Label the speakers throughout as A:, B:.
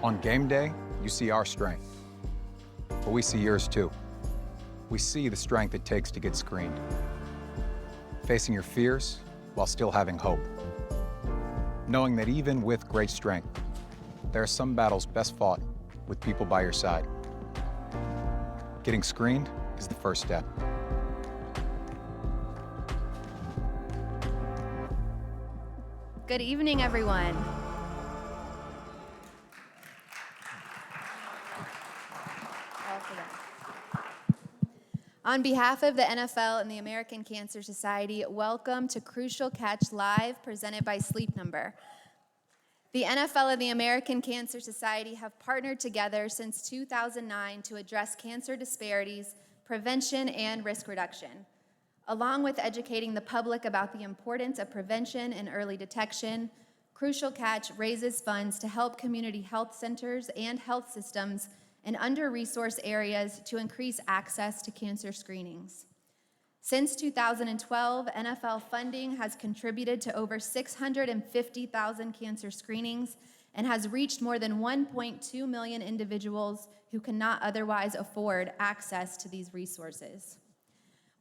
A: On game day, you see our strength, but we see yours too. We see the strength it takes to get screened. Facing your fears while still having hope. Knowing that even with great strength, there are some battles best fought with people by your side. Getting screened is the first step.
B: Good evening, everyone. On behalf of the NFL and the American Cancer Society, welcome to Crucial Catch Live, presented by Sleep Number. The NFL and the American Cancer Society have partnered together since 2009 to address cancer disparities, prevention, and risk reduction. Along with educating the public about the importance of prevention and early detection, Crucial Catch raises funds to help community health centers and health systems in under-resourced areas to increase access to cancer screenings. Since 2012, NFL funding has contributed to over 650,000 cancer screenings and has reached more than 1.2 million individuals who cannot otherwise afford access to these resources.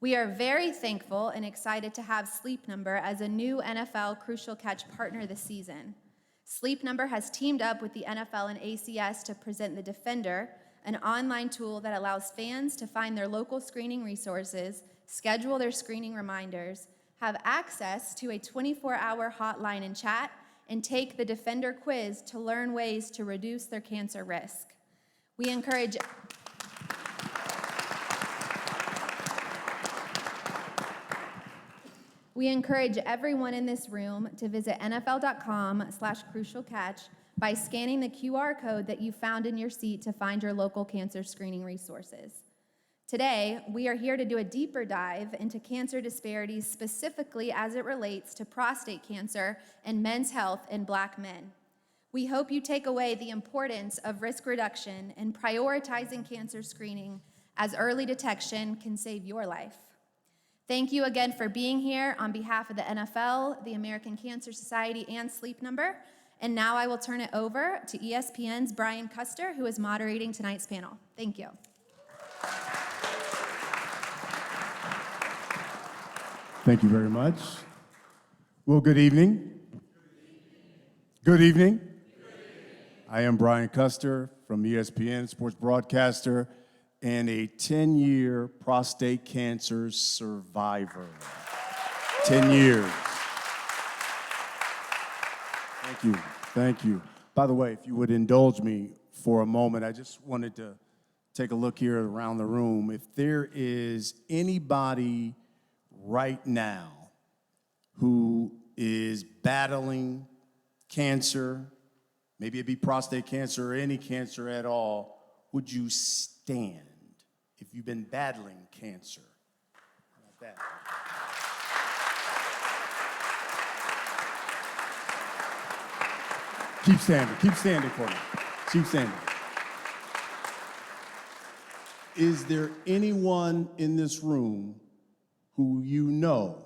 B: We are very thankful and excited to have Sleep Number as a new NFL Crucial Catch partner this season. Sleep Number has teamed up with the NFL and ACS to present the Defender, an online tool that allows fans to find their local screening resources, schedule their screening reminders, have access to a 24-hour hotline and chat, and take the Defender quiz to learn ways to reduce their cancer risk. We encourage everyone in this room to visit nfl.com/crucialcatch by scanning the QR code that you found in your seat to find your local cancer screening resources. Today, we are here to do a deeper dive into cancer disparities, specifically as it relates to prostate cancer and men's health in Black men. We hope you take away the importance of risk reduction and prioritizing cancer screening, as early detection can save your life. Thank you again for being here on behalf of the NFL, the American Cancer Society, and Sleep Number. And now I will turn it over to ESPN's Brian Custer, who is moderating tonight's panel. Thank you.
C: Thank you very much. Well, good evening. Good evening. I am Brian Custer from ESPN, sports broadcaster, and a 10-year prostate cancer survivor. 10 years. Thank you. By the way, if you would indulge me for a moment, I just wanted to take a look here around the room. If there is anybody right now who is battling cancer, maybe it be prostate cancer or any cancer at all, would you stand if you've been battling cancer? How about that? Keep standing for me. Keep standing. Is there anyone in this room who you know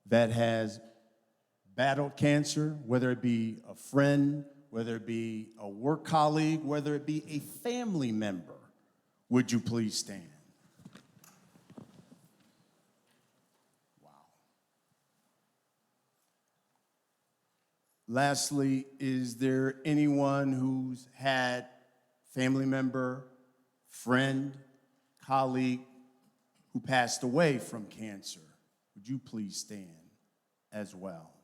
C: that has battled cancer, whether it be a friend, whether it be a work colleague, whether it be a family member? Would you please stand? Wow. Lastly, is there anyone who's had family member, friend, colleague who passed away from cancer? Would you please stand as well?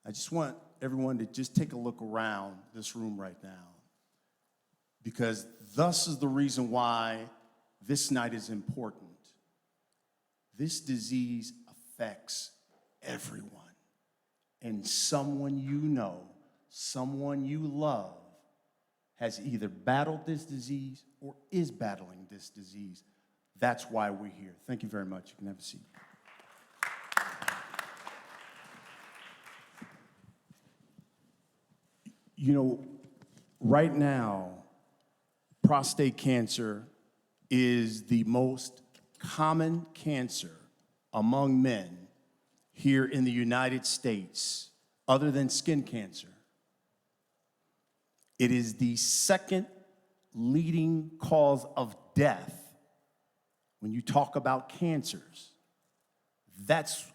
C: I just want everyone to just take a look around this room right now, because thus is the reason why this night is important. This disease affects everyone, and someone you know, someone you love, has either battled this disease or is battling this disease. That's why we're here. Thank you very much. You can have a seat. You know, right now, prostate cancer is the most common cancer among men here in the United States, other than skin cancer. It is the second leading cause of death when you talk about cancers. That's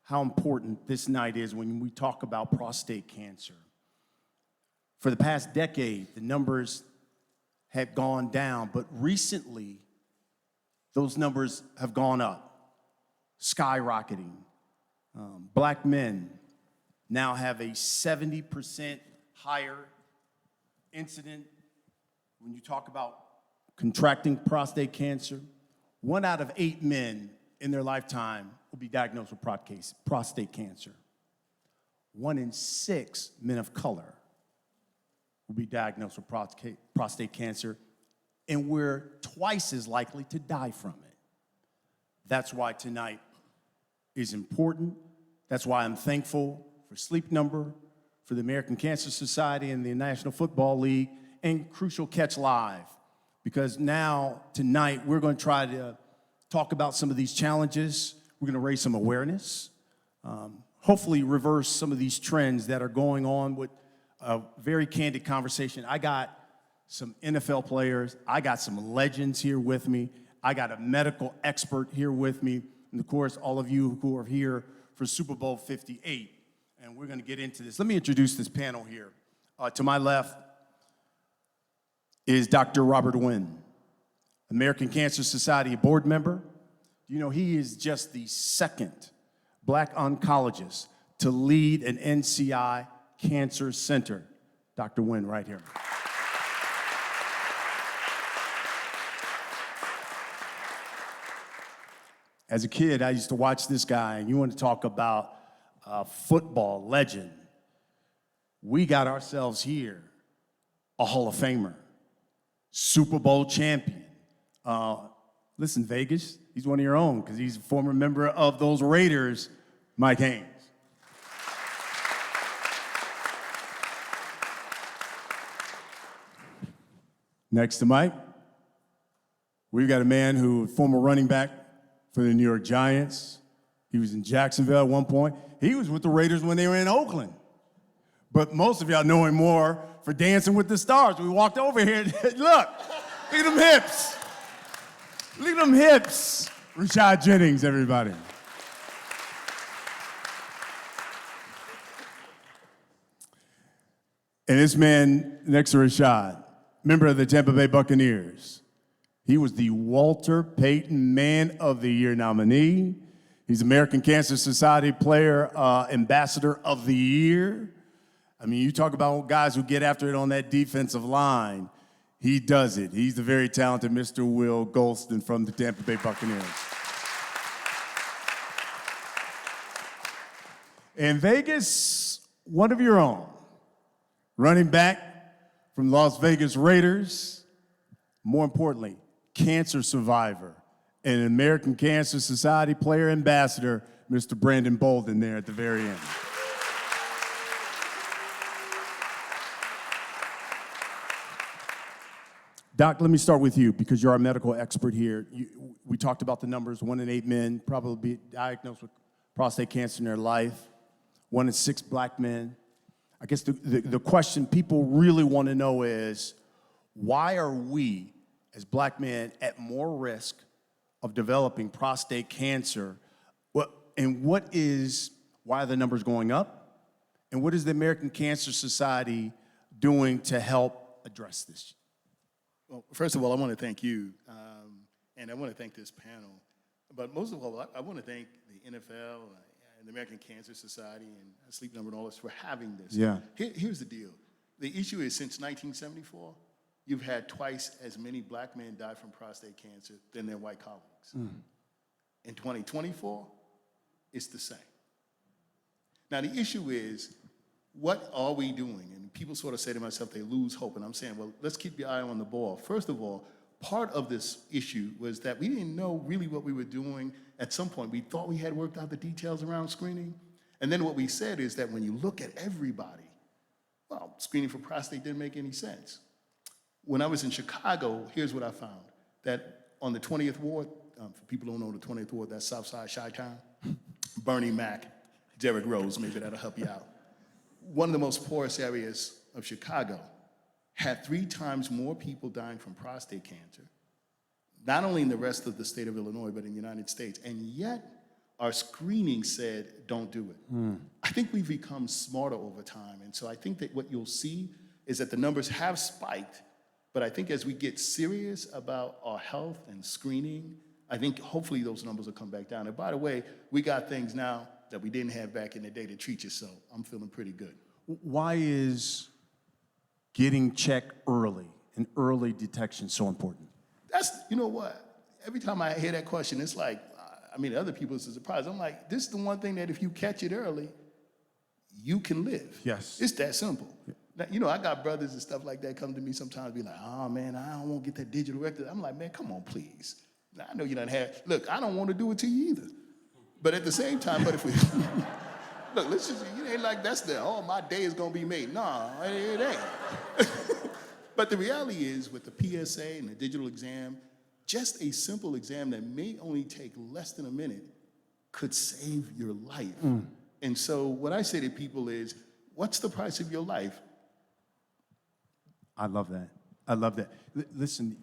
C: how important this night is when we talk about prostate cancer. For the past decade, the numbers had gone down, but recently, those numbers have gone up, skyrocketing. Black men now have a 70% higher incident when you talk about contracting prostate cancer. 1 out of 8 men in their lifetime will be diagnosed with prostate cancer. 1 in 6 men of color will be diagnosed with prostate cancer, and we're twice as likely to die from it. That's why tonight is important. That's why I'm thankful for Sleep Number, for the American Cancer Society and the National Football League, and Crucial Catch Live, because now, tonight, we're going to try to talk about some of these challenges. We're going to raise some awareness, hopefully reverse some of these trends that are going on with a very candid conversation. I got some NFL players. I got some legends here with me. I got a medical expert here with me. And of course, all of you who are here for Super Bowl 58. And we're going to get into this. Let me introduce this panel here. To my left is Dr. Robert Wynn, American Cancer Society board member. You know, he is just the second Black oncologist to lead an NCI Cancer Center. Dr. Wynn, right here. As a kid, I used to watch this guy, and you want to talk about a football legend. We got ourselves here a Hall of Famer, Super Bowl champion. Listen, Vegas, he's one of your own because he's a former member of those Raiders, Mike Haynes. Next to Mike, we've got a man who was former running back for the New York Giants. He was in Jacksonville at one point. He was with the Raiders when they were in Oakland. But most of y'all know him more for Dancing with the Stars. We walked over here, look at them hips. Look at them hips. Rashad Jennings, everybody. And this man next to Rashad, member of the Tampa Bay Buccaneers. He was the Walter Payton Man of the Year nominee. He's American Cancer Society Player Ambassador of the Year. I mean, you talk about guys who get after it on that defensive line. He does it. He's the very talented Mr. Will Golston from the Tampa Bay Buccaneers. In Vegas, one of your own, running back from Las Vegas Raiders, more importantly, cancer survivor, and American Cancer Society Player Ambassador, Mr. Brandon Bolden there at the very end. Doc, let me start with you because you're our medical expert here. We talked about the numbers. 1 in 8 men probably be diagnosed with prostate cancer in their life. 1 in 6 black men. I guess the question people really want to know is, why are we, as black men, at more risk of developing prostate cancer? Why are the numbers going up? And what is the American Cancer Society doing to help address this?
D: Well, first of all, I want to thank you, and I want to thank this panel. But most of all, I want to thank the NFL and the American Cancer Society and Sleep Number and all this for having this.
C: Yeah.
D: Here's the deal. The issue is since 1974, you've had twice as many black men die from prostate cancer than their white colleagues. In 2024, it's the same. Now, the issue is, what are we doing? And people sort of say to myself, they lose hope. And I'm saying, well, let's keep your eye on the ball. First of all, part of this issue was that we didn't know really what we were doing at some point. We thought we had worked out the details around screening. And then what we said is that when you look at everybody, well, screening for prostate didn't make any sense. When I was in Chicago, here's what I found. That on the 20th ward, for people who don't know the 20th ward, that's Southside Chi-Town, Bernie Mac, Derrick Rose, maybe that'll help you out. One of the most poorest areas of Chicago, had 3 times more people dying from prostate cancer, not only in the rest of the state of Illinois, but in the United States. And yet, our screening said, don't do it. I think we've become smarter over time. And so I think that what you'll see is that the numbers have spiked, but I think as we get serious about our health and screening, I think hopefully those numbers will come back down. And by the way, we got things now that we didn't have back in the day to treat you, so I'm feeling pretty good.
C: Why is getting checked early and early detection so important?
D: That's, you know what? Every time I hear that question, it's like, I mean, other people are surprised. I'm like, this is the one thing that if you catch it early, you can live.
C: Yes.
D: It's that simple. Now, you know, I got brothers and stuff like that come to me sometimes, be like, oh man, I don't want to get that digital record. I'm like, man, come on, please. Now, I know you done had, look, I don't want to do it to you either. But at the same time, but if we, look, let's just, it ain't like that's the, oh, my day is going to be made. Nah, it ain't. But the reality is with the PSA and the digital exam, just a simple exam that may only take less than a minute could save your life. And so what I say to people is, what's the price of your life?
C: I love that. I love that. Listen,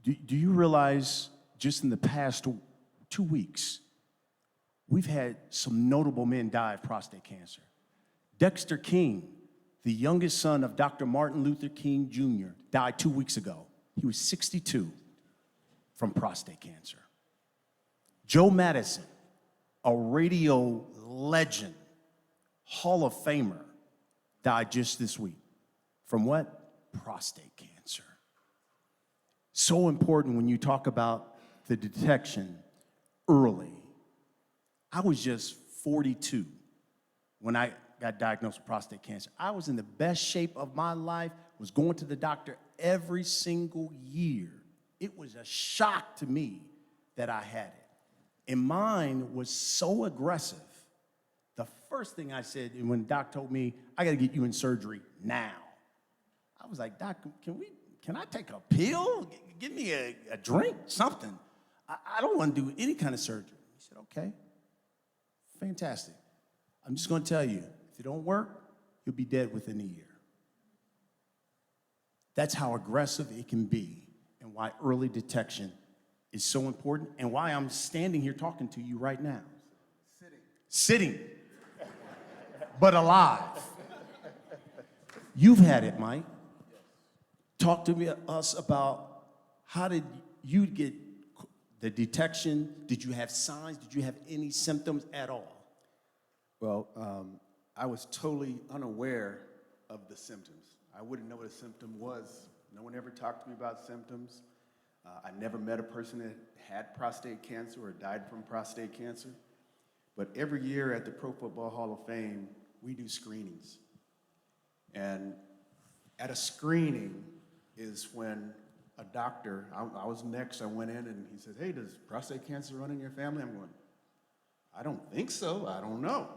C: do you realize just in the past 2 weeks, we've had some notable men die of prostate cancer. Dexter King, the youngest son of Dr. Martin Luther King Jr., died 2 weeks ago. He was 62 from prostate cancer. Joe Madison, a radio legend, Hall of Famer, died just this week. From what? Prostate cancer. So important when you talk about the detection early. I was just 42 when I got diagnosed with prostate cancer. I was in the best shape of my life, was going to the doctor every single year. It was a shock to me that I had it. And mine was so aggressive. The first thing I said when Doc told me, I gotta get you in surgery now. I was like, Doc, can I take a pill? Give me a drink, something. I don't want to do any kind of surgery. He said, okay, fantastic. I'm just gonna tell you, if it don't work, you'll be dead within a year. That's how aggressive it can be and why early detection is so important and why I'm standing here talking to you right now. Sitting, but alive. You've had it, Mike. Talk to us about how did you get the detection? Did you have signs? Did you have any symptoms at all?
E: Well, I was totally unaware of the symptoms. I wouldn't know what a symptom was. No one ever talked to me about symptoms. I never met a person that had prostate cancer or died from prostate cancer. But every year at the Pro Football Hall of Fame, we do screenings. And at a screening is when a doctor, I was next, I went in and he said, hey, does prostate cancer run in your family? I'm going, I don't think so, I don't know.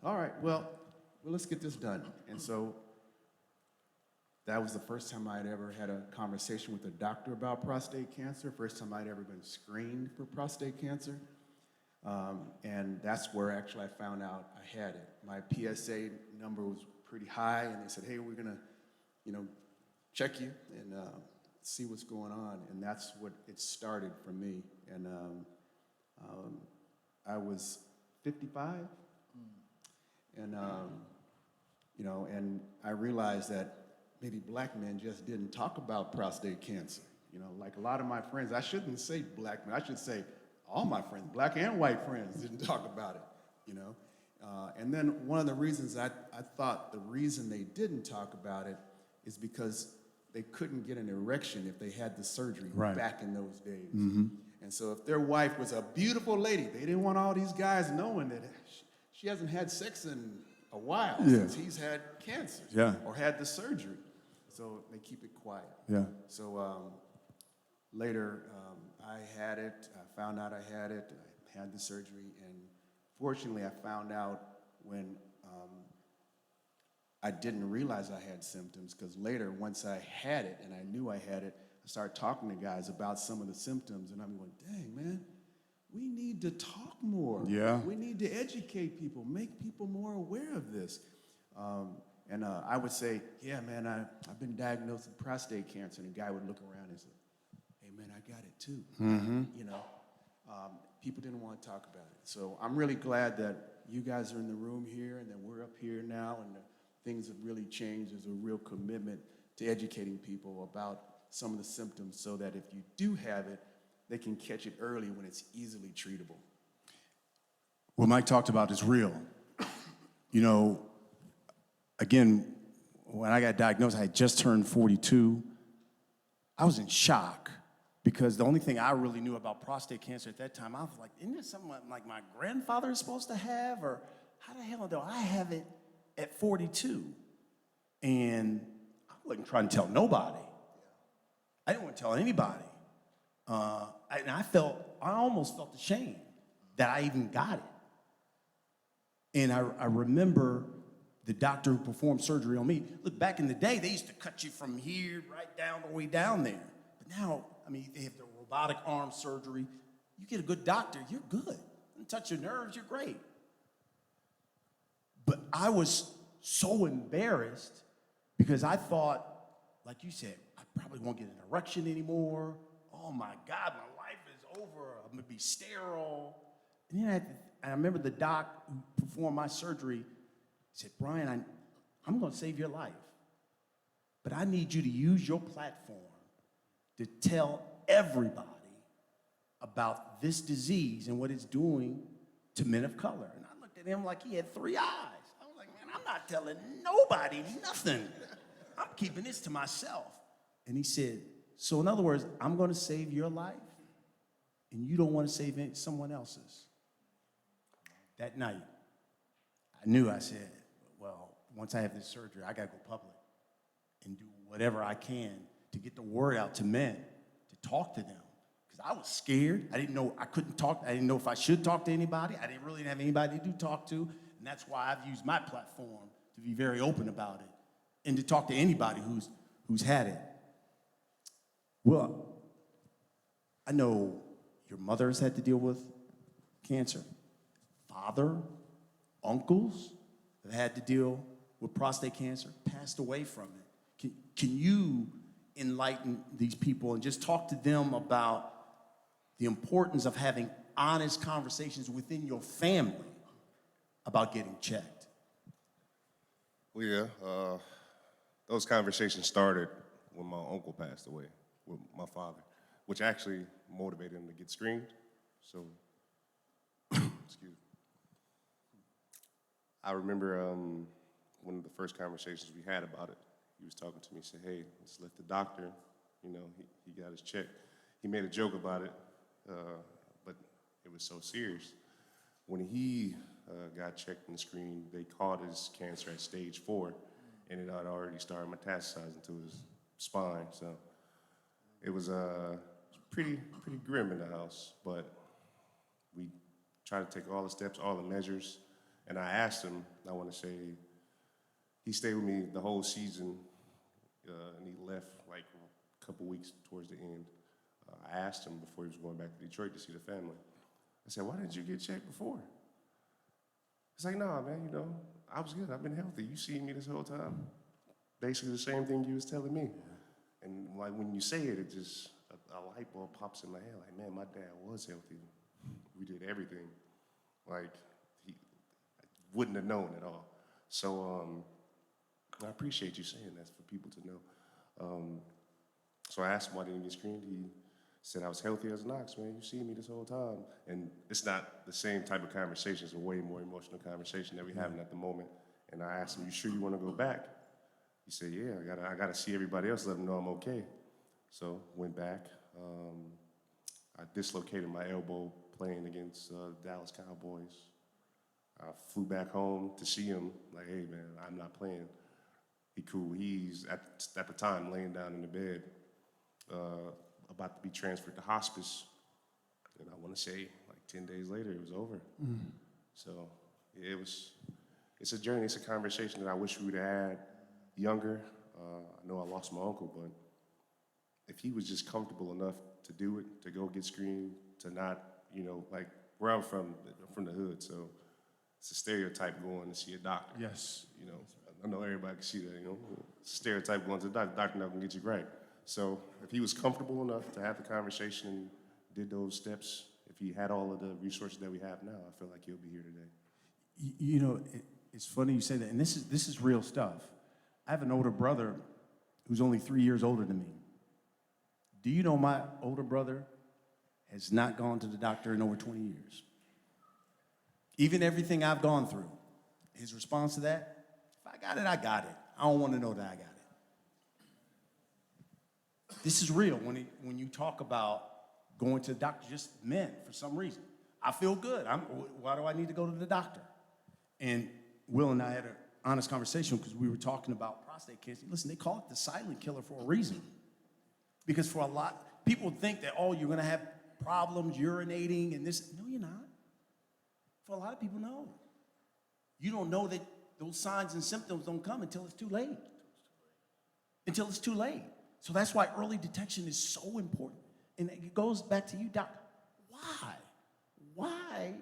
E: All right, well, let's get this done. And so that was the first time I'd ever had a conversation with a doctor about prostate cancer, first time I'd ever been screened for prostate cancer. And that's where actually I found out I had it. My PSA number was pretty high, and they said, hey, we're gonna, check you and see what's going on. And that's what it started for me. And I was 55, and and I realized that maybe black men just didn't talk about prostate cancer. Like a lot of my friends, I shouldn't say black men, I should say all my friends, black and white friends, didn't talk about it, And then one of the reasons I thought the reason they didn't talk about it is because they couldn't get an erection if they had the surgery back in those days. Mm-hmm. And so if their wife was a beautiful lady, they didn't want all these guys knowing that she hasn't had sex in a while since he's had cancer or had the surgery. So they keep it quiet. Yeah. So later, I had it. I found out I had it. I had the surgery, and fortunately, I found out when I didn't realize I had symptoms, because later, once I had it and I knew I had it, I started talking to guys about some of the symptoms, and I'm going, dang, man, we need to talk more. Yeah. We need to educate people, make people more aware of this. And I would say, yeah, man, I've been diagnosed with prostate cancer. And the guy would look around and say, hey, man, I got it too. You know, people didn't want to talk about it. So I'm really glad that you guys are in the room here and that we're up here now and things have really changed. There's a real commitment to educating people about some of the symptoms so that if you do have it, they can catch it early when it's easily treatable.
C: What Mike talked about is real. You know, again, when I got diagnosed, I had just turned 42. I was in shock because the only thing I really knew about prostate cancer at that time, I was like, isn't this something like my grandfather is supposed to have? Or how the hell do I have it at 42? And I wasn't trying to tell nobody. I didn't want to tell anybody. And I almost felt ashamed that I even got it. And I remember the doctor who performed surgery on me. Look, back in the day, they used to cut you from here right down the way down there. But now, I mean, they have the robotic arm surgery. You get a good doctor, you're good. You touch your nerves, you're great. But I was so embarrassed because I thought, like you said, I probably won't get an erection anymore. Oh my God, my life is over. I'm gonna be sterile. And then I remember the doc who performed my surgery said, Brian, I'm gonna save your life, but I need you to use your platform to tell everybody about this disease and what it's doing to men of color. And I looked at him like he had 3 eyes. I was like, man, I'm not telling nobody nothing. I'm keeping this to myself. And he said, so in other words, I'm gonna save your life and you don't wanna save someone else's. That night, I knew, I said, well, once I have this surgery, I gotta go public and do whatever I can to get the word out to men, to talk to them. Because I was scared. I didn't know I couldn't talk. I didn't know if I should talk to anybody. I didn't really have anybody to talk to. And that's why I've used my platform to be very open about it and to talk to anybody who's had it. Well, I know your mother has had to deal with cancer. Father, uncles have had to deal with prostate cancer, passed away from it. Can you enlighten these people and just talk to them about the importance of having honest conversations within your family about getting checked?
F: Well, yeah, those conversations started when my uncle passed away with my father, which actually motivated him to get screened. So, excuse me. I remember one of the first conversations we had about it, he was talking to me, said, hey, let's let the doctor, you know, he got his check. He made a joke about it, but it was so serious. When he got checked and screened, they caught his cancer at stage 4, and it had already started metastasizing to his spine. So it was pretty grim in the house, but we tried to take all the steps, all the measures, and I asked him, I want to say, he stayed with me the whole season, and he left like a couple weeks towards the end. I asked him before he was going back to Detroit to see the family. I said, why didn't you get checked before? He's like, nah, man, you know, I was good. I've been healthy. You seen me this whole time. Basically the same thing you was telling me. And like when you say it, it just, a light bulb pops in my head. Like, man, my dad was healthy. We did everything. Like, he wouldn't have known at all. So I appreciate you saying that for people to know. So I asked him why didn't he get screened. He said I was healthy as an ox, man. You seen me this whole time. And it's not the same type of conversation. It's a way more emotional conversation that we're having at the moment. And I asked him, you sure you want to go back? He said, yeah, I gotta see everybody else, let them know I'm okay. So went back. I dislocated my elbow playing against Dallas Cowboys. I flew back home to see him, like, hey man, I'm not playing. He cool. He's at the time laying down in the bed, about to be transferred to hospice. And I want to say like 10 days later, it was over. So yeah, it's a journey, it's a conversation that I wish we would have had younger. I know I lost my uncle, but if he was just comfortable enough to do it, to go get screened, to not, you know, like where I'm from the hood, so it's a stereotype going to see a doctor.
C: Yes.
F: You know, I know everybody can see that, you know. Stereotype going to the doctor not gonna get you right. So if he was comfortable enough to have the conversation and did those steps, if he had all of the resources that we have now, I feel like he'll be here today.
C: You know, it's funny you say that, and this is real stuff. I have an older brother who's only 3 years older than me. Do you know my older brother has not gone to the doctor in over 20 years? Even everything I've gone through, his response to that, if I got it, I got it. I don't want to know that I got it. This is real when you talk about going to the doctor, just men, for some reason. I feel good. Why do I need to go to the doctor? And Will and I had an honest conversation because we were talking about prostate cancer. Listen, they call it the silent killer for a reason. Because for a lot, people think that, oh, you're going to have problems urinating and this. No, you're not. For a lot of people, no. You don't know that those signs and symptoms don't come until it's too late. Until it's too late. So that's why early detection is so important. And it goes back to you, Doc. Why? Why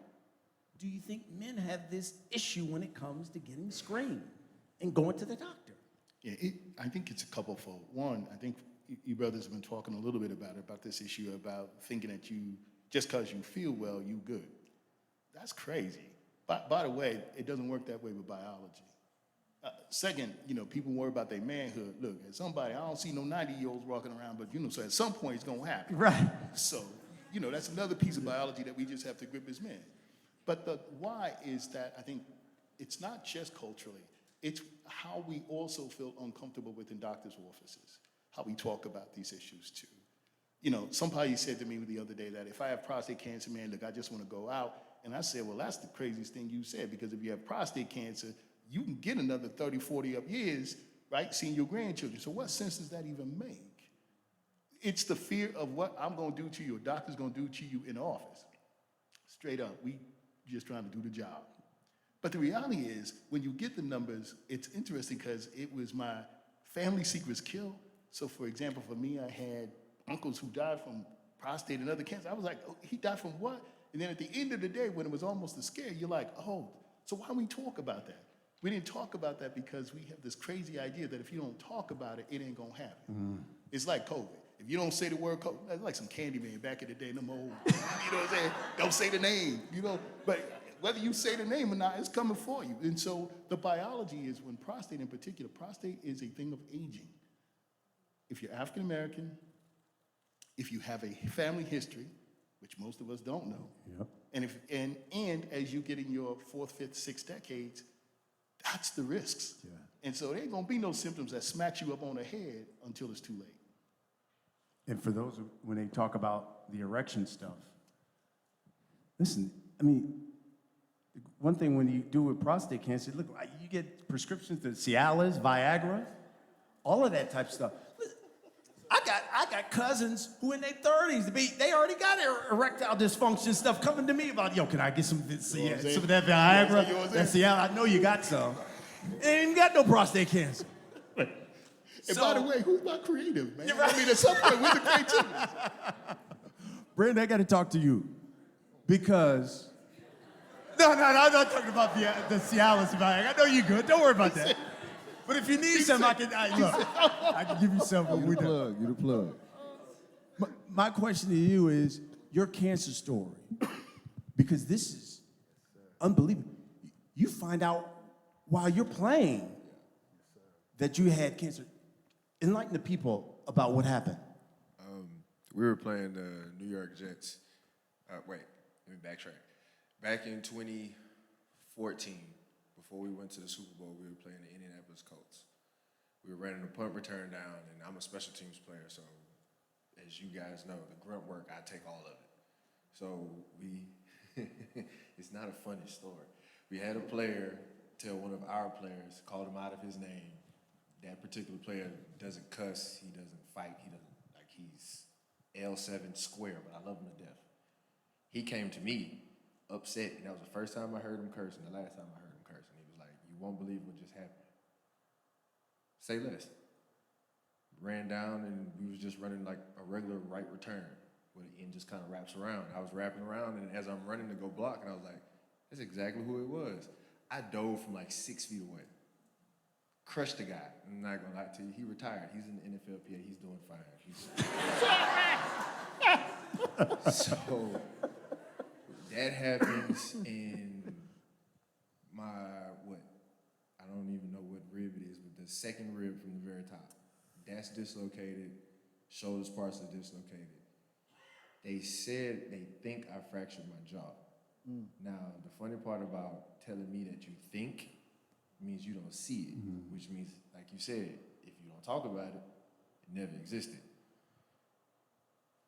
C: do you think men have this issue when it comes to getting screened and going to the doctor?
D: Yeah, I think it's a couple-fold. One, I think you brothers have been talking a little bit about this issue about thinking that you, just because you feel well, you good. That's crazy. By the way, it doesn't work that way with biology. Second, you know, people worry about their manhood. Look, as somebody, I don't see no 90-year-olds walking around, but, you know, so at some point it's going to happen.
C: Right.
D: So, you know, that's another piece of biology that we just have to grip as men. But the why is that I think it's not just culturally, it's how we also feel uncomfortable within doctors' offices, how we talk about these issues too. You know, somebody said to me the other day that if I have prostate cancer, man, look, I just want to go out. And I said, well, that's the craziest thing you said, because if you have prostate cancer, you can get another 30, 40 up years, right, seeing your grandchildren. So what sense does that even make? It's the fear of what I'm going to do to you, or doctor's going to do to you in the office. Straight up, we just trying to do the job. But the reality is, when you get the numbers, it's interesting because it was my family secrets kill. So for example, for me, I had uncles who died from prostate and other cancer. I was like, oh, he died from what? And then at the end of the day, when it was almost a scare, you're like, oh, so why don't we talk about that? We didn't talk about that because we have this crazy idea that if you don't talk about it, it ain't gonna happen. Mm-hmm. It's like COVID. If you don't say the word COVID, that's like some Candyman back in the day, them old, you know what I'm saying? Don't say the name, you know? But whether you say the name or not, it's coming for you. And so the biology is, when prostate in particular, prostate is a thing of aging. If you're African American, if you have a family history, which most of us don't know, yep. and as you get in your 4th, 5th, 6th decades, that's the risks. Yeah. And so there ain't gonna be no symptoms that smack you up on the head until it's too late.
C: And for those who, when they talk about the erection stuff, listen, I mean, one thing when you do with prostate cancer, look, you get prescriptions to Cialis, Viagra, all of that type of stuff. I got cousins who in their 30s, they already got erectile dysfunction stuff coming to me about, yo, can I get some of that Viagra? That's Cialis. I know you got some. They ain't got no prostate cancer.
D: And by the way, who's not creative, man? Right. I mean, at some point, where's the creativity?
C: Brandon, I got to talk to you because... No, I'm not talking about the Cialis Viagra. I know you're good. Don't worry about that. But if you need some, I can give you some.
G: You the plug.
C: My question to you is your cancer story, because this is unbelievable. You find out while you're playing that you had cancer. Enlighten the people about what happened.
G: We were playing the New York Jets. Let me backtrack. Back in 2014, before we went to the Super Bowl, we were playing the Indianapolis Colts. We were running a punt return down, and I'm a special teams player, so as you guys know, the grunt work, I take all of it. So it's not a funny story. We had a player tell one of our players, called him out of his name. That particular player doesn't cuss, he doesn't fight, he's L7 square, but I love him to death. He came to me upset, and that was the first time I heard him curse, and the last time I heard him curse, and he was like, you won't believe what just happened. Say less. Ran down, and we was just running like a regular right return, where the end just kind of wraps around. I was wrapping around, and as I'm running to go block, and I was like, That's exactly who it was. I dove from like 6 feet away. Crushed the guy. I'm not gonna lie to you. He retired. He's in the NFLPA. He's doing fine. So that happens, and my I don't even know what rib it is, but the second rib from the very top, that's dislocated. Shoulders partially dislocated. They said they think I fractured my jaw. Now, the funny part about telling me that you think means you don't see it, which means, like you said, if you don't talk about it, it never existed.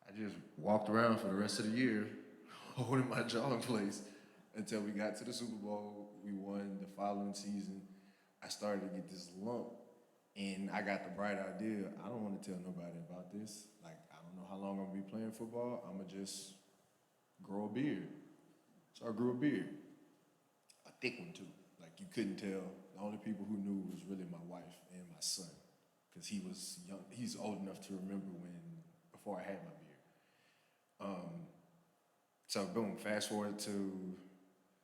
G: I just walked around for the rest of the year holding my jaw in place until we got to the Super Bowl. We won the following season. I started to get this lump, and I got the bright idea, I don't want to tell nobody about this. Like, I don't know how long I'm going to be playing football. I'm going to just grow a beard. So I grew a beard. A thick one, too. Like, you couldn't tell. The only people who knew was really my wife and my son, because he was young. He's old enough to remember before I had my beard. So boom, fast forward to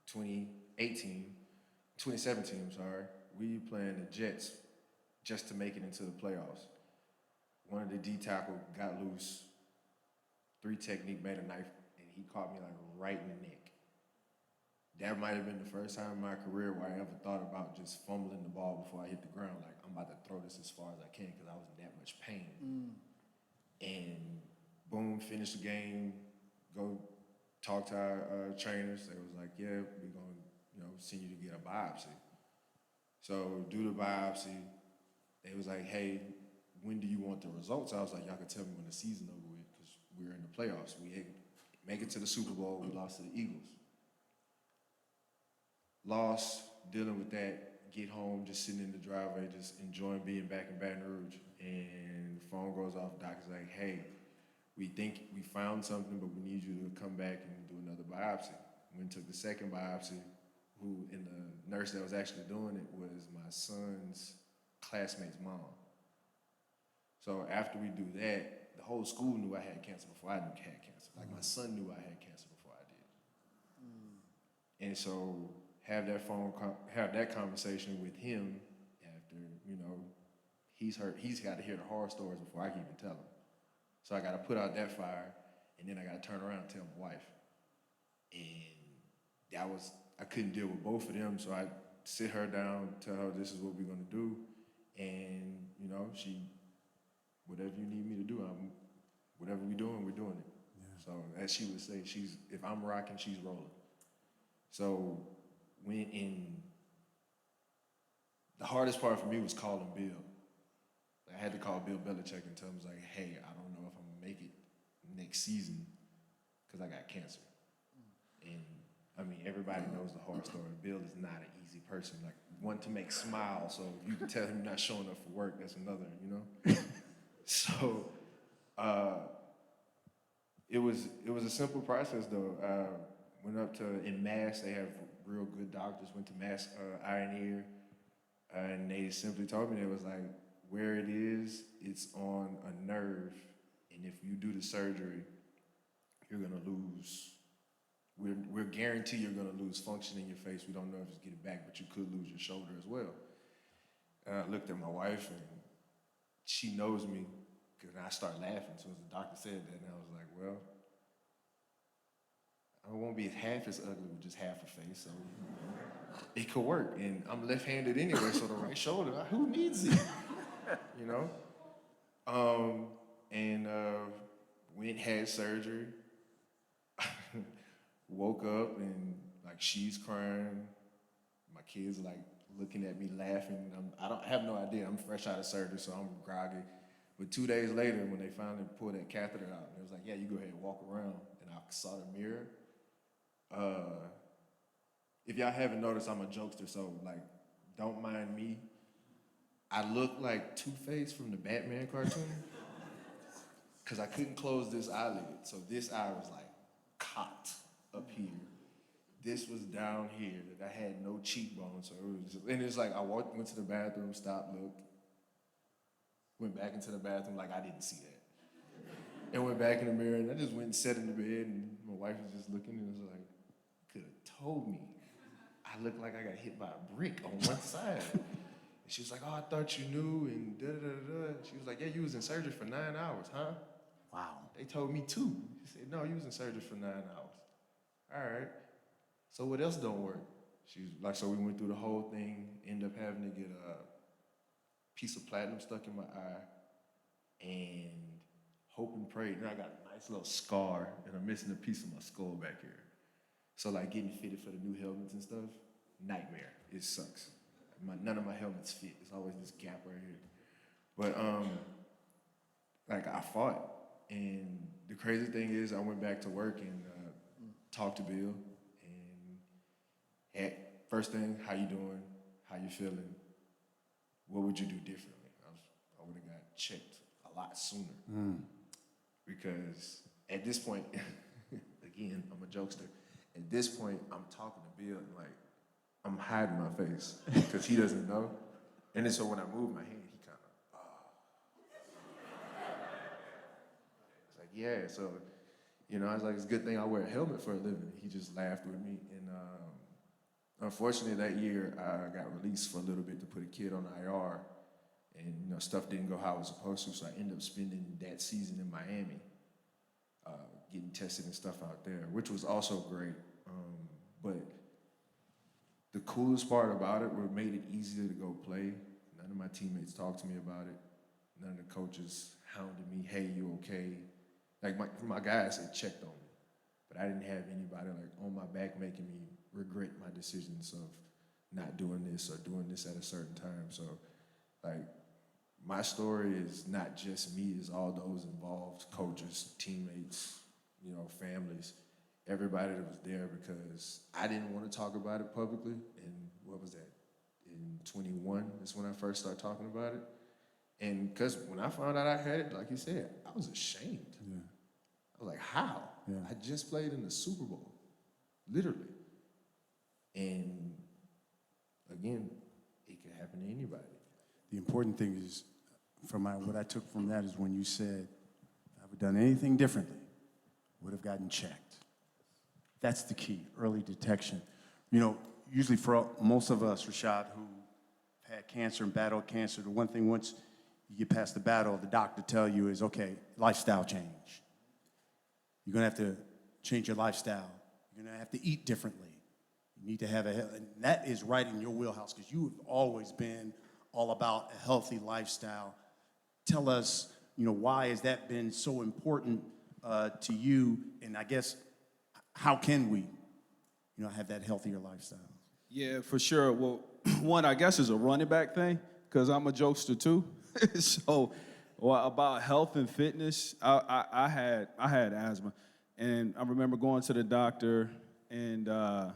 G: 2017, I'm sorry. We playing the Jets just to make it into the playoffs. One of the D tackle got loose, 3 technique made a knife, and he caught me like right in the neck. That might have been the first time in my career where I ever thought about just fumbling the ball before I hit the ground. Like, I'm about to throw this as far as I can because I was in that much pain. And boom, finish the game, go talk to our trainers. They was like, yeah, we're going to send you to get a biopsy. So do the biopsy. They was like, hey, when do you want the results? I was like, y'all can tell me when the season over with because we're in the playoffs. We make it to the Super Bowl. We lost to the Eagles. Lost, dealing with that, get home, just sitting in the driveway, just enjoying being back in Baton Rouge. And the phone goes off, the doctor's like, hey, we think we found something, but we need you to come back and do another biopsy. Went and took the second biopsy, and the nurse that was actually doing it was my son's classmate's mom. So after we do that, the whole school knew I had cancer before I knew I had cancer. Like, my son knew I had cancer before I did. And so have that conversation with him after, he's got to hear the horror stories before I can even tell him. So I got to put out that fire, and then I got to turn around and tell my wife. And I couldn't deal with both of them, so I sit her down, tell her this is what we're going to do, and, she, whatever you need me to do, whatever we're doing it. Yeah. So as she would say, if I'm rocking, she's rolling. So the hardest part for me was calling Bill. I had to call Bill Belichick and tell him, like, hey, I don't know if I'm gonna make it next season because I got cancer. And everybody knows the horror story. Bill is not an easy person. Like, one to make smile, so if you can tell him you're not showing up for work, that's another, So it was a simple process though. Went up in Mass, they have real good doctors, went to Mass Eye and Ear, and they simply told me, they was like, where it is, it's on a nerve, and if you do the surgery, you're gonna lose, we're guaranteed you're gonna lose function in your face. We don't know if it's getting back, but you could lose your shoulder as well. And I looked at my wife, and she knows me, and I started laughing as soon as the doctor said that, and I was like, well, I won't be half as ugly with just half a face, so it could work. And I'm left-handed anyway, so the right shoulder, who needs it? Went, had surgery, woke up, and like, she's crying. My kids like looking at me laughing. I have no idea. I'm fresh out of surgery, so I'm groggy. But 2 days later, when they finally pulled that catheter out, it was like, yeah, you go ahead and walk around. And I saw the mirror. If y'all haven't noticed, I'm a jokester, so like, don't mind me. I look like Two-Face from the Batman cartoon because I couldn't close this eyelid. So this eye was like cocked up here. This was down here, that I had no cheekbone. So it was just, and it's like, I went to the bathroom, stopped, looked, went back into the bathroom like I didn't see that. And went back in the mirror, and I just went and sat in the bed, and my wife was just looking, and was like, could have told me. I look like I got hit by a brick on one side. And she was like, oh, I thought you knew, and da-da-da-da. She was like, yeah, you was in surgery for 9 hours, huh?
C: Wow.
G: They told me 2. She said, no, you was in surgery for 9 hours. All right. So what else don't work? She was like, so we went through the whole thing, ended up having to get a piece of platinum stuck in my eye, and hope and pray. And I got a nice little scar, and I'm missing a piece of my skull back here. So like getting fitted for the new helmets and stuff, nightmare. It sucks. None of my helmets fit. There's always this gap right here. But like I fought, and the crazy thing is I went back to work and talked to Bill, and first thing, how you doing? How you feeling? What would you do differently? I would have got checked a lot sooner. Because at this point, again, I'm a jokester. At this point, I'm talking to Bill and like, I'm hiding my face because he doesn't know. And then so when I move my hand, he kind of, It's like, yeah, so, you know, I was like, it's a good thing I wear a helmet for a living. He just laughed with me. And unfortunately that year, I got released for a little bit to put a kid on IR. And, you know, stuff didn't go how it was supposed to, so I ended up spending that season in Miami, getting tested and stuff out there, which was also great. But the coolest part about it, what made it easier to go play, none of my teammates talked to me about it. None of the coaches hounded me, hey, you okay? Like my guys, they checked on me. But I didn't have anybody like on my back making me regret my decisions of not doing this or doing this at a certain time. So, like, my story is not just me, it's all those involved, coaches, teammates, you know, families, everybody that was there, because I didn't want to talk about it publicly. And what was that? In 21 is when I first started talking about it. And because when I found out I had it, like you said, I was ashamed.
C: Yeah.
G: I was like, how?
C: Yeah.
G: I just played in the Super Bowl, literally. And again, it could happen to anybody.
C: The important thing is, what I took from that is when you said, if I would have done anything differently, would have gotten checked. That's the key, early detection. You know, usually for most of us, Rashad, who had cancer and battled cancer, the one thing once you get past the battle, the doctor tell you is, okay, lifestyle change. You're gonna have to change your lifestyle. You're gonna have to eat differently. You need to have and that is right in your wheelhouse, because you have always been all about a healthy lifestyle. Tell us, you know, why has that been so important to you? And I guess, how can we, you know, have that healthier lifestyle?
H: Yeah, for sure. Well, one, I guess, is a running back thing, because I'm a jokester too. So, about health and fitness, I had asthma, and I remember going to the doctor, and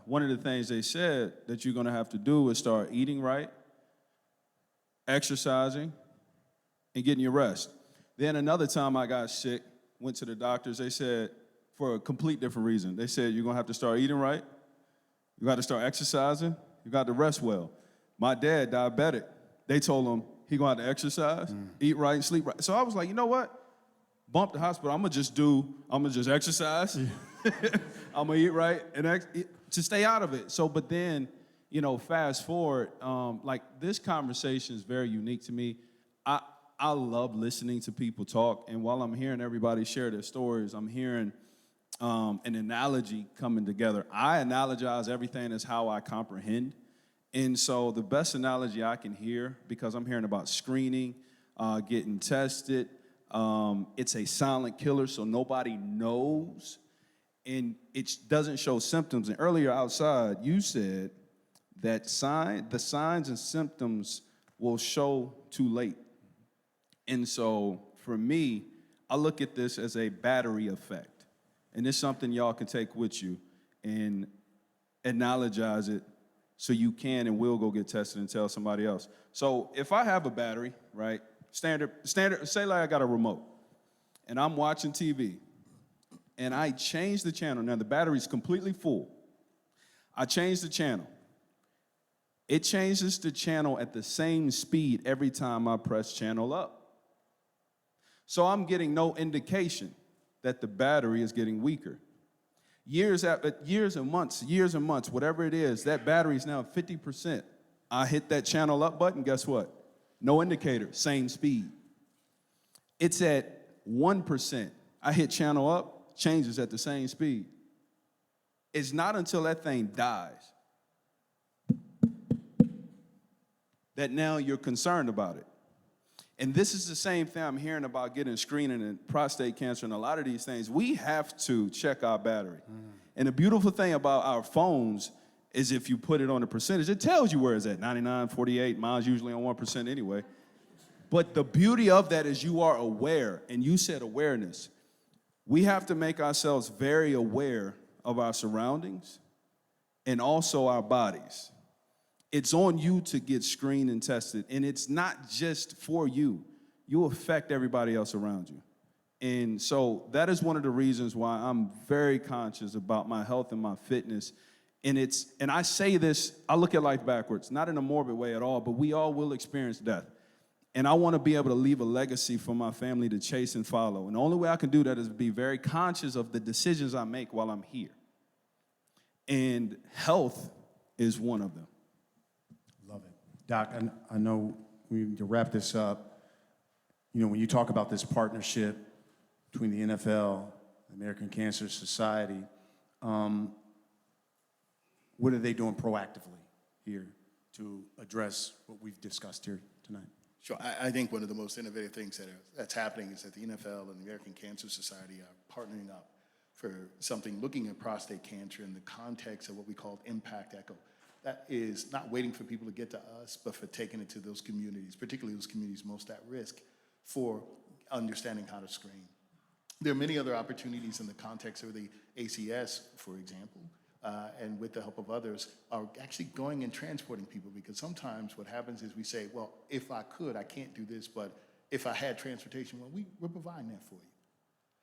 H: one of the things they said that you're gonna have to do is start eating right, exercising, and getting your rest. Then another time I got sick, went to the doctors, they said, for a complete different reason. They said, you're gonna have to start eating right, you gotta start exercising, you got to rest well. My dad, diabetic, they told him he gonna have to exercise, eat right, and sleep right. So I was like, you know what? Bump the hospital, I'm gonna just exercise, I'm gonna eat right, and to stay out of it. So, but then, you know, fast forward, like this conversation is very unique to me. I love listening to people talk, and while I'm hearing everybody share their stories, I'm hearing an analogy coming together. I analogize everything as how I comprehend. And so the best analogy I can hear, because I'm hearing about screening, getting tested, it's a silent killer, so nobody knows, and it doesn't show symptoms. And earlier outside, you said that the signs and symptoms will show too late. And so for me, I look at this as a battery effect. And it's something y'all can take with you and analogize it so you can and will go get tested and tell somebody else. So if I have a battery, right, standard, say like I got a remote, and I'm watching TV, and I change the channel. Now the battery's completely full. I change the channel. It changes the channel at the same speed every time I press channel up. So I'm getting no indication that the battery is getting weaker. Years and months, whatever it is, that battery is now 50%. I hit that channel up button, guess what? No indicator, same speed. It's at 1%. I hit channel up, changes at the same speed. It's not until that thing dies that now you're concerned about it. And this is the same thing I'm hearing about getting screening and prostate cancer and a lot of these things. We have to check our battery. And the beautiful thing about our phones is if you put it on a percentage, it tells you where it's at, 99, 48. Mine's usually on 1% anyway. But the beauty of that is you are aware, and you said awareness. We have to make ourselves very aware of our surroundings and also our bodies. It's on you to get screened and tested, and it's not just for you. You affect everybody else around you. And so that is one of the reasons why I'm very conscious about my health and my fitness. And I say this, I look at life backwards, not in a morbid way at all, but we all will experience death. And I want to be able to leave a legacy for my family to chase and follow. And the only way I can do that is be very conscious of the decisions I make while I'm here. And health is one of them.
C: Love it. Doc, I know we need to wrap this up. You know, when you talk about this partnership between the NFL, the American Cancer Society, what are they doing proactively here to address what we've discussed here tonight?
D: Sure. I think one of the most innovative things that's happening is that the NFL and the American Cancer Society are partnering up for something looking at prostate cancer in the context of what we call impact echo. That is not waiting for people to get to us, but for taking it to those communities, particularly those communities most at risk, for understanding how to screen. There are many other opportunities in the context of the ACS, for example, and with the help of others, are actually going and transporting people, because sometimes what happens is we say, well, if I could, I can't do this, but if I had transportation, well, we're providing that for you.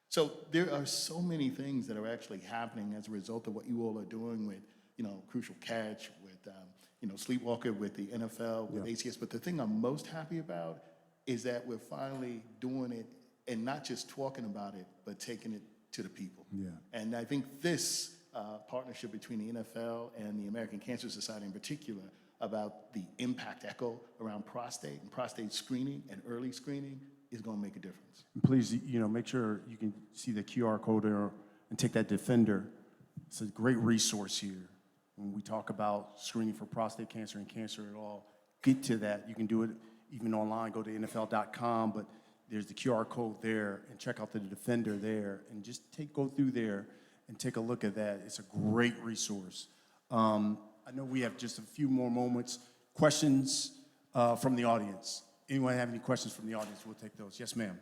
D: So there are so many things that are actually happening as a result of what you all are doing with, Crucial Catch, with, Sleepwalker, with the NFL, with ACS. But the thing I'm most happy about is that we're finally doing it and not just talking about it, but taking it to the people.
C: Yeah.
D: And I think this partnership between the NFL and the American Cancer Society in particular about the impact echo around prostate and prostate screening and early screening is going to make a difference.
C: And please, make sure you can see the QR code there and take that Defender. It's a great resource here. When we talk about screening for prostate cancer and cancer at all, get to that. You can do it even online, go to NFL.com, but there's the QR code there, and check out the Defender there, and just go through there and take a look at that. It's a great resource. I know we have just a few more moments. Questions from the audience? Anyone have any questions from the audience? We'll take those. Yes, ma'am.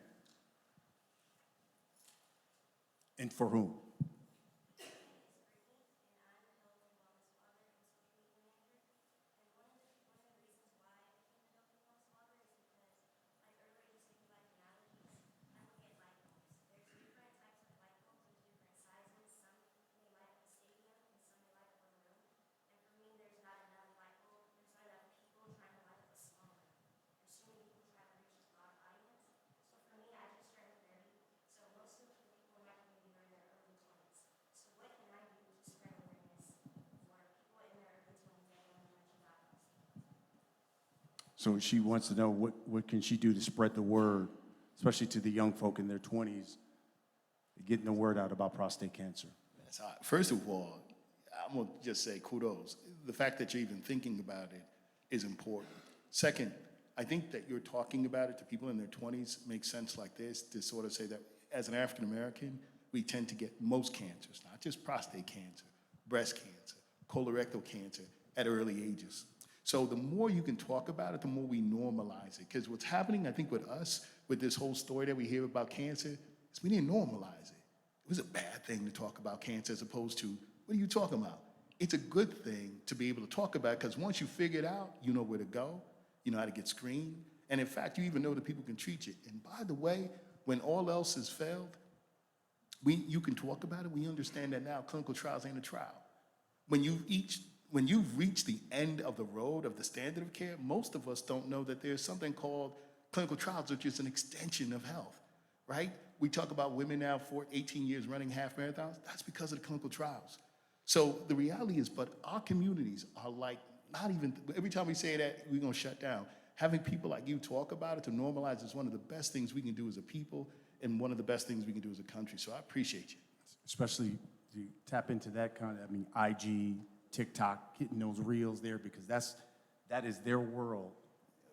C: And for whom? So she wants to know what can she do to spread the word, especially to the young folk in their 20s, getting the word out about prostate cancer.
D: That's hot. First of all, I'm going to just say kudos. The fact that you're even thinking about it is important. Second, I think that you're talking about it to people in their 20s makes sense like this, to sort of say that as an African American, we tend to get most cancers, not just prostate cancer, breast cancer, colorectal cancer at early ages. So the more you can talk about it, the more we normalize it. Because what's happening, I think, with us, with this whole story that we hear about cancer, is we didn't normalize it. It was a bad thing to talk about cancer as opposed to, what are you talking about? It's a good thing to be able to talk about it, because once you figure it out, you know where to go, you know how to get screened, and in fact, you even know that people can treat you. And by the way, when all else has failed, you can talk about it. We understand that now clinical trials ain't a trial. When you've reached the end of the road of the standard of care, most of us don't know that there's something called clinical trials, which is an extension of health, right? We talk about women now for 18 years running half marathons. That's because of the clinical trials. So the reality is, but our communities are like, not even, every time we say that, we're gonna shut down. Having people like you talk about it to normalize is one of the best things we can do as a people and one of the best things we can do as a country. So I appreciate you.
C: Especially to tap into that kind of, IG, TikTok, hitting those reels there, because that is their world,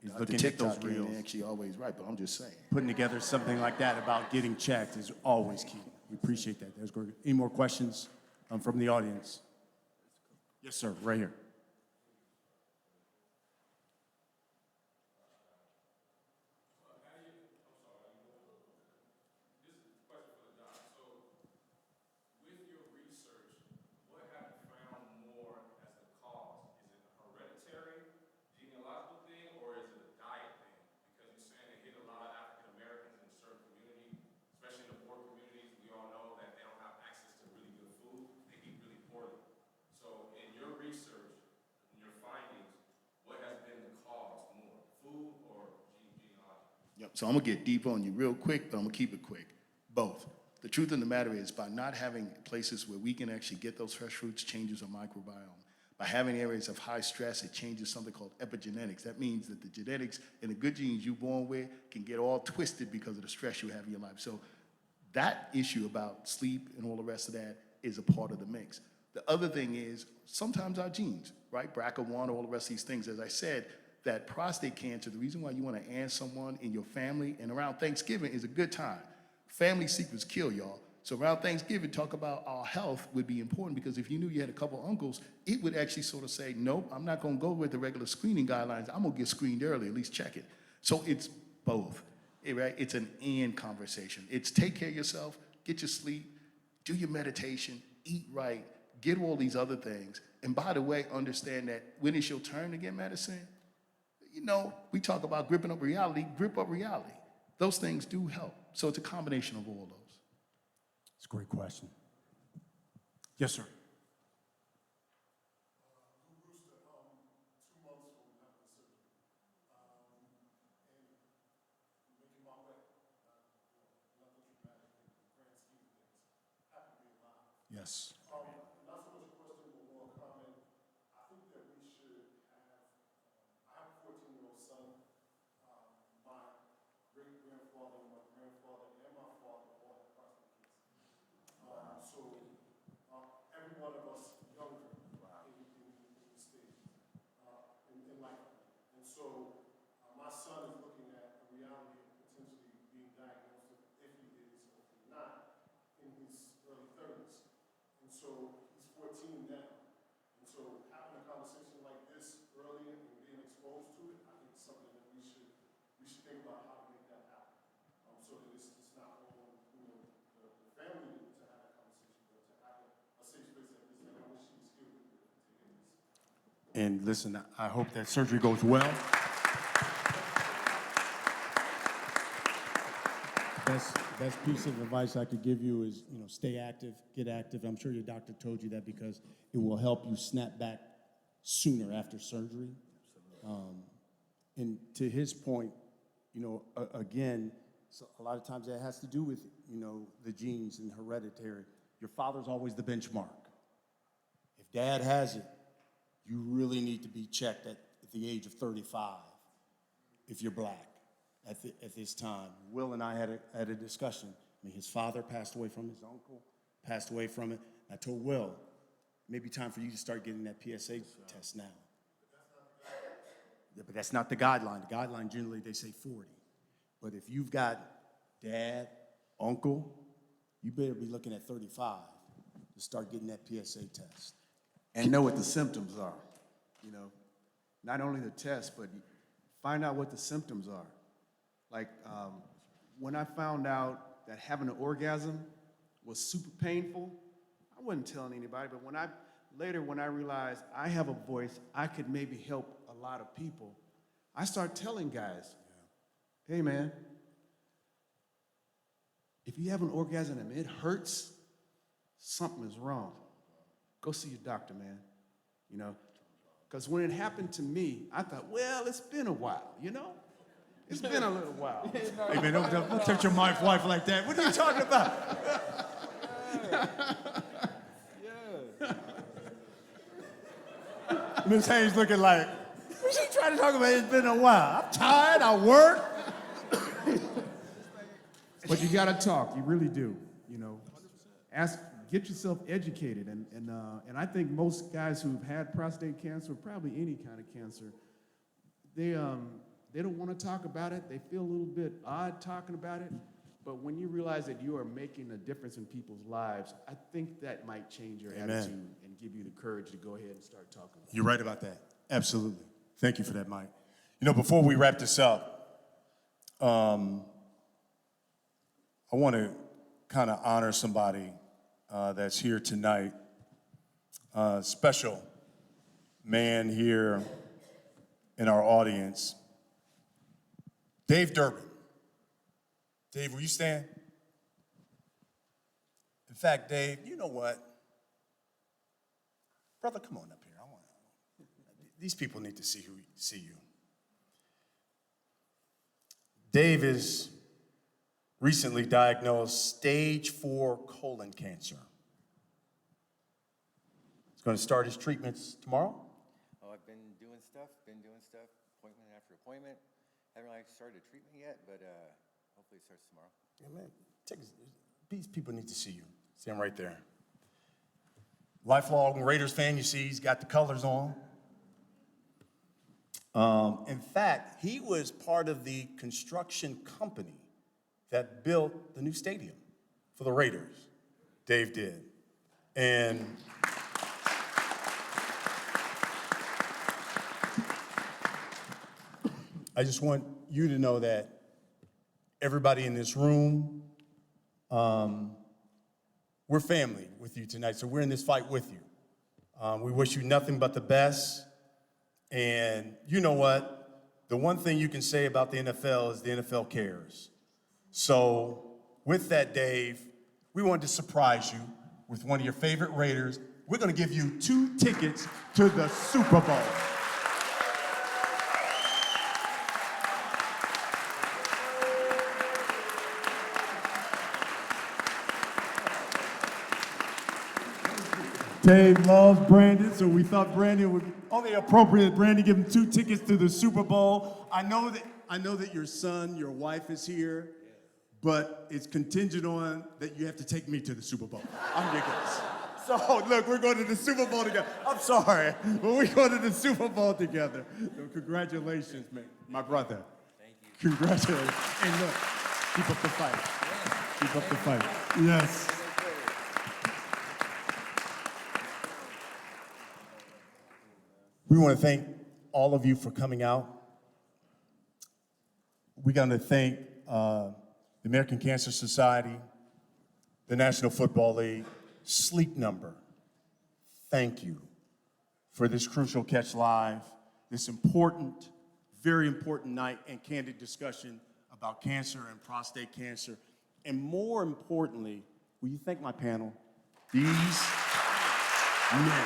C: is
D: The
C: looking at those
D: TikTok
C: reels.
D: ain't actually always right, but I'm just saying.
C: Putting together something like that about getting checked is always key. We appreciate that. That's great. Any more questions from the audience? Yes, sir, right here.
D: Yep. So I'm gonna get deep on you real quick, but I'm gonna keep it quick. Both. The truth of the matter is, by not having places where we can actually get those fresh fruits, changes our microbiome. By having areas of high stress, it changes something called epigenetics. That means that the genetics and the good genes you're born with can get all twisted because of the stress you have in your life. So that issue about sleep and all the rest of that is a part of the mix. The other thing is sometimes our genes, right? BRCA1, all the rest of these things, as I said, that prostate cancer, the reason why you want to add someone in your family and around Thanksgiving is a good time. Family secrets kill, y'all. So around Thanksgiving, talk about our health would be important, because if you knew you had a couple uncles, it would actually sort of say, nope, I'm not going to go with the regular screening guidelines. I'm going to get screened early, at least check it. So it's both, right? It's an and conversation. It's take care of yourself, get your sleep, do your meditation, eat right, get all these other things. And by the way, understand that when it's your turn to get medicine, you know, we talk about gripping up reality, grip up reality. Those things do help. So it's a combination of all those.
C: It's a great question. Yes, sir. Yes.
I: Not so much a question, but more a comment. I think that we should have, I have a 14-year-old son. My great-grandfather and my grandfather and my father all had prostate cancer. Every one of us younger in the stage, in life. And so my son is looking at a reality of potentially being diagnosed with, if he is or if he's not, in his early 30s. And so he's 14 now. And so having a conversation like this early and being exposed to it, I think is something that we should think about how to make that happen. So that it's not only, the family to have that conversation, but to have a safe space like this. And I wish he was here with me to hear this.
C: And listen, I hope that surgery goes well. Best piece of advice I could give you is, stay active, get active. I'm sure your doctor told you that because it will help you snap back sooner after surgery. And to his point, again, so a lot of times that has to do with, the genes and hereditary. Your father's always the benchmark. If dad has it, you really need to be checked at the age of 35 if you're black at this time. Will and I had a discussion. His father passed away from his uncle, passed away from it. I told Will, maybe time for you to start getting that PSA test now. Yeah, but that's not the guideline. The guideline, generally, they say 40. But if you've got dad, uncle, you better be looking at 35 to start getting that PSA test.
E: And know what the symptoms are. Not only the test, but find out what the symptoms are. Like when I found out that having an orgasm was super painful, I wasn't telling anybody, but when I realized I have a voice, I could maybe help a lot of people, I started telling guys, hey man, if you have an orgasm and it hurts, something is wrong. Go see your doctor, man. Because when it happened to me, I thought, well, it's been a while, It's been a little while.
C: Hey, man, don't touch your wife like that. What are you talking about? Ms. Hayes looking like, what's she trying to talk about? It's been a while. I'm tired, I work.
E: But you gotta talk, you really do, you know. Get yourself educated, and I think most guys who've had prostate cancer, or probably any kind of cancer, they don't want to talk about it. They feel a little bit odd talking about it. But when you realize that you are making a difference in people's lives, I think that might change your attitude and give you the courage to go ahead and start talking.
C: You're right about that. Absolutely. Thank you for that, Mike. You know, before we wrap this up, I want to kind of honor somebody that's here tonight. Special man here in our audience, Dave Durbin. Dave, will you stand? In fact, Dave, you know what? Brother, come on up here. These people need to see you. Dave is recently diagnosed stage 4 colon cancer. He's going to start his treatments tomorrow.
J: Oh, I've been doing stuff, appointment after appointment. Haven't really started treatment yet, but hopefully it starts tomorrow.
C: Yeah, man, these people need to see you. See him right there. Lifelong Raiders fan, you see he's got the colors on. In fact, he was part of the construction company that built the new stadium for the Raiders. Dave did. And I just want you to know that everybody in this room, we're family with you tonight, so we're in this fight with you. We wish you nothing but the best. And you know what? The one thing you can say about the NFL is the NFL cares. So with that, Dave, we wanted to surprise you with one of your favorite Raiders. We're going to give you 2 tickets to the Super Bowl. Dave loves Brandon, so we thought Brandon would only appropriate Brandon give him 2 tickets to the Super Bowl. I know that your son, your wife is here, but it's contingent on that you have to take me to the Super Bowl. I'm ridiculous. So look, we're going to the Super Bowl together. I'm sorry, but we're going to the Super Bowl together. So congratulations, man, my brother.
J: Thank you.
C: Congratulations. And look, keep up the fight. Keep up the fight. Yes. We want to thank all of you for coming out. We're going to thank the American Cancer Society, the National Football League, Sleep Number. Thank you for this Crucial Catch Live, this important, very important night and candid discussion about cancer and prostate cancer. And more importantly, will you thank my panel? These men.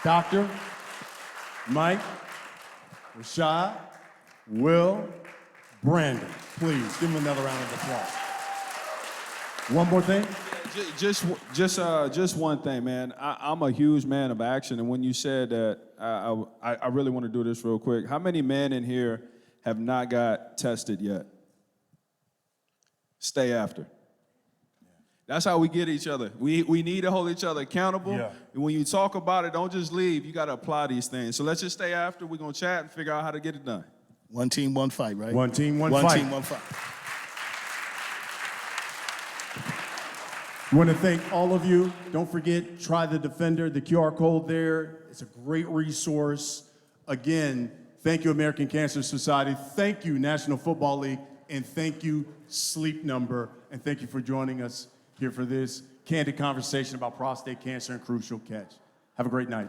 C: Doctor, Mike, Rashad, Will, Brandon. Please give him another round of applause. One more thing.
H: Just one thing, man. I'm a huge man of action, and when you said that, I really want to do this real quick. How many men in here have not got tested yet? Stay after. That's how we get each other. We need to hold each other accountable.
C: Yeah.
H: And when you talk about it, don't just leave. You got to apply these things. So let's just stay after. We're going to chat and figure out how to get it done.
D: One team, one fight, right?
C: One team, one
D: One
C: fight.
D: team, one fight.
C: I want to thank all of you. Don't forget, try the Defender, the QR code there. It's a great resource. Again, thank you, American Cancer Society. Thank you, National Football League. And thank you, Sleep Number. And thank you for joining us here for this candid conversation about prostate cancer and Crucial Catch. Have a great night.